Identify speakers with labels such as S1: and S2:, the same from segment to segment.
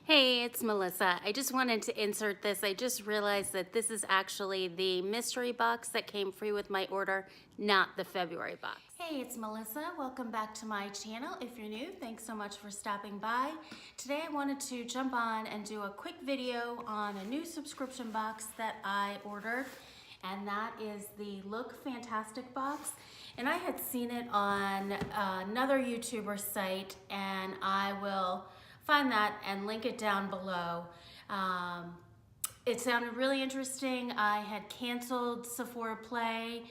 S1: Hey, it's Melissa. I just wanted to insert this. I just realized that this is actually the mystery box that came free with my order, not the February box. Hey, it's Melissa. Welcome back to my channel. If you're new, thanks so much for stopping by. Today I wanted to jump on and do a quick video on a new subscription box that I ordered, and that is the Look Fantastic box. And I had seen it on another YouTuber site, and I will find that and link it down below. It sounded really interesting. I had canceled Sephora Play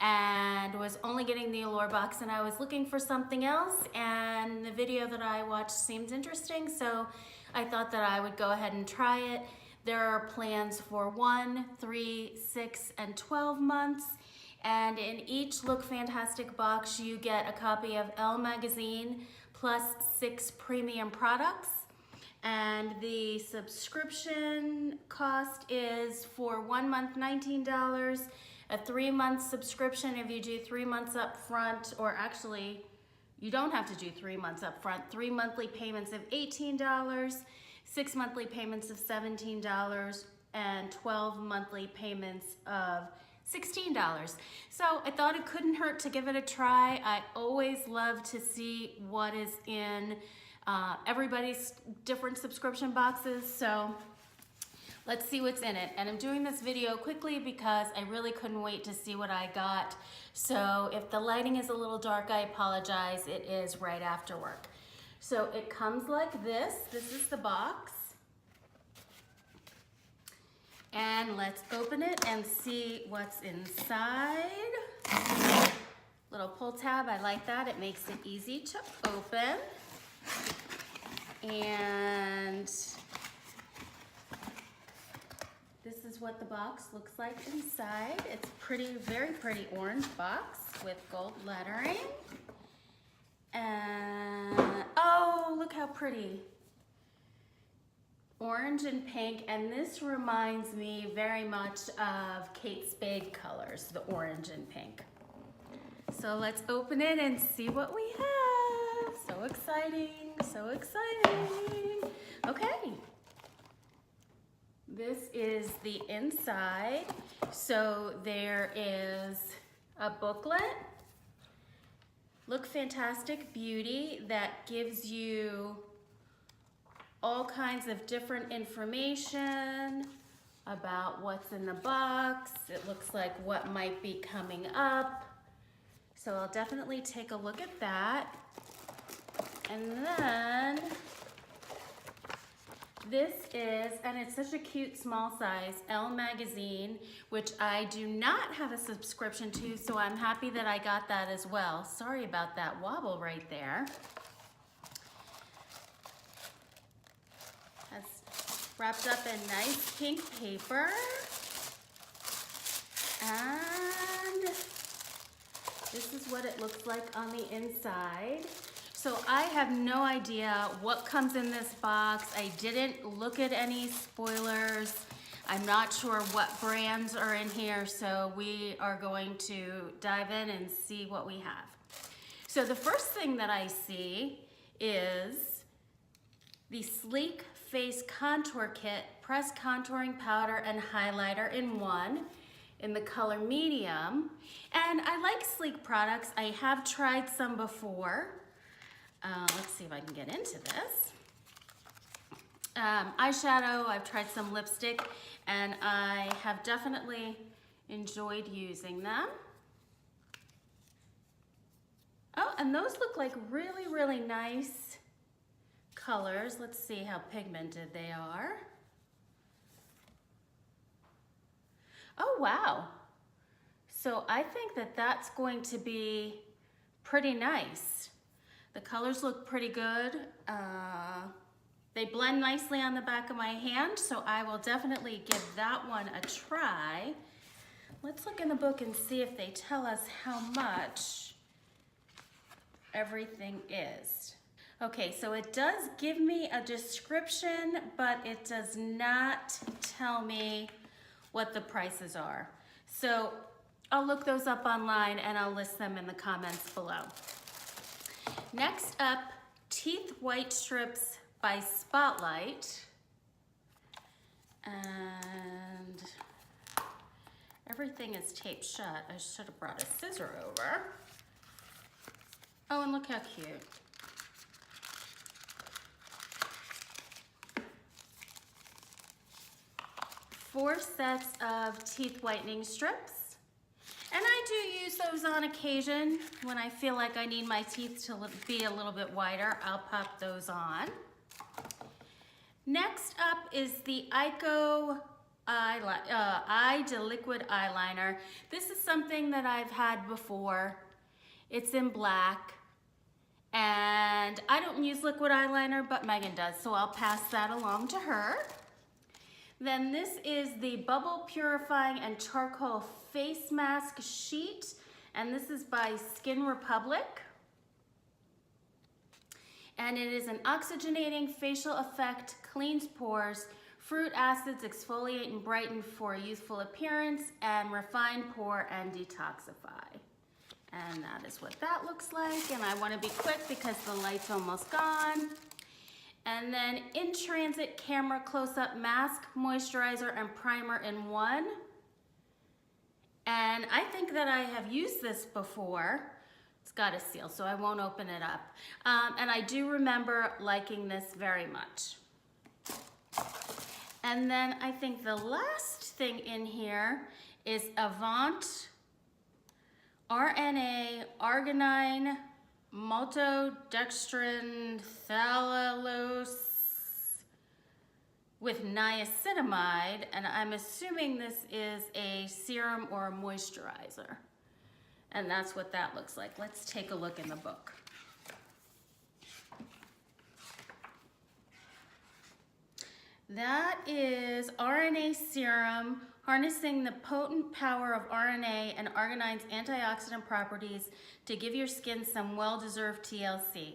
S1: and was only getting the Allure box, and I was looking for something else, and the video that I watched seemed interesting, so I thought that I would go ahead and try it. There are plans for 1, 3, 6, and 12 months. And in each Look Fantastic box, you get a copy of Elle magazine plus 6 premium products. And the subscription cost is for 1 month $19, a 3-month subscription if you do 3 months up front, or actually, you don't have to do 3 months up front, 3 monthly payments of $18, 6 monthly payments of $17, and 12 monthly payments of $16. So I thought it couldn't hurt to give it a try. I always love to see what is in everybody's different subscription boxes. So let's see what's in it. And I'm doing this video quickly because I really couldn't wait to see what I got. So if the lighting is a little dark, I apologize. It is right after work. So it comes like this. This is the box. And let's open it and see what's inside. Little pull tab, I like that. It makes it easy to open. And this is what the box looks like inside. It's pretty, very pretty orange box with gold lettering. And oh, look how pretty. Orange and pink, and this reminds me very much of Kate Spade colors, the orange and pink. So let's open it and see what we have. So exciting, so exciting. Okay, this is the inside. So there is a booklet, Look Fantastic Beauty, that gives you all kinds of different information about what's in the box. It looks like what might be coming up. So I'll definitely take a look at that. And then this is, and it's such a cute small size, Elle magazine, which I do not have a subscription to, so I'm happy that I got that as well. Sorry about that wobble right there. Wrapped up in nice pink paper. And this is what it looks like on the inside. So I have no idea what comes in this box. I didn't look at any spoilers. I'm not sure what brands are in here, so we are going to dive in and see what we have. So the first thing that I see is the Sleek Face Contour Kit, Press Contouring Powder and Highlighter in one, in the color medium. And I like Sleek products. I have tried some before. Let's see if I can get into this. Eyeshadow, I've tried some lipstick, and I have definitely enjoyed using them. Oh, and those look like really, really nice colors. Let's see how pigmented they are. Oh, wow. So I think that that's going to be pretty nice. The colors look pretty good. They blend nicely on the back of my hand, so I will definitely give that one a try. Let's look in the book and see if they tell us how much everything is. Okay, so it does give me a description, but it does not tell me what the prices are. So I'll look those up online and I'll list them in the comments below. Next up, Teeth White Strips by Spotlight. And everything is taped shut. I should have brought a scissor over. Oh, and look how cute. Four sets of teeth whitening strips. And I do use those on occasion when I feel like I need my teeth to be a little bit whiter. I'll pop those Next up is the Eyeko Liquid Eyeliner. This is something that I've had before. It's in black. And I don't use liquid eyeliner, but Megan does, so I'll pass that along to her. Then this is the Bubble Purifying and Charcoal Face Mask Sheet, and this is by Skin Republic. And it is an oxygenating facial effect, cleans pores, fruit acids exfoliate and brighten for a youthful appearance, and refine pore and detoxify. And that is what that looks like. And I want to be quick because the light's almost gone. And then In Transit Camera Close-Up Mask, Moisturizer, and Primer in one. And I think that I have used this before. It's got a seal, so I won't open it up. And I do remember liking this very much. And then I think the last thing in here is Avant RNA Arginine Maltodextrin Thallose with niacinamide, and I'm assuming this is a serum or a moisturizer. And that's what that looks like. Let's take a look in the book. That is RNA Serum, harnessing the potent power of RNA and arginine's antioxidant properties to give your skin some well-deserved TLC.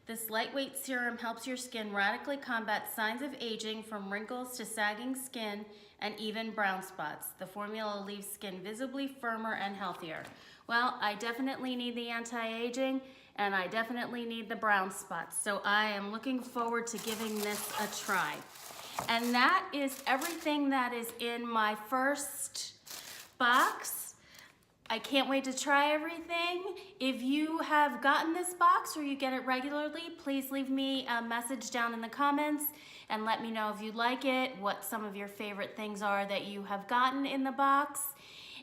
S1: This lightweight serum helps your skin radically combat signs of aging, from wrinkles to sagging skin and even brown spots. The formula leaves skin visibly firmer and healthier. Well, I definitely need the anti-aging, and I definitely need the brown spots, so I am looking forward to giving this a try. And that is everything that is in my first box. I can't wait to try everything. If you have gotten this box or you get it regularly, please leave me a message down in the comments and let me know if you like it, what some of your favorite things are that you have gotten in the box.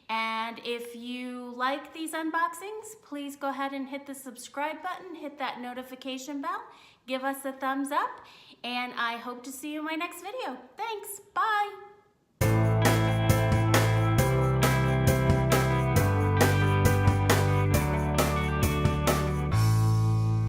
S1: And if you like these unboxings, please go ahead and hit the subscribe button, hit that notification bell, give us a thumbs up, and I hope to see you in my next video. Thanks, bye.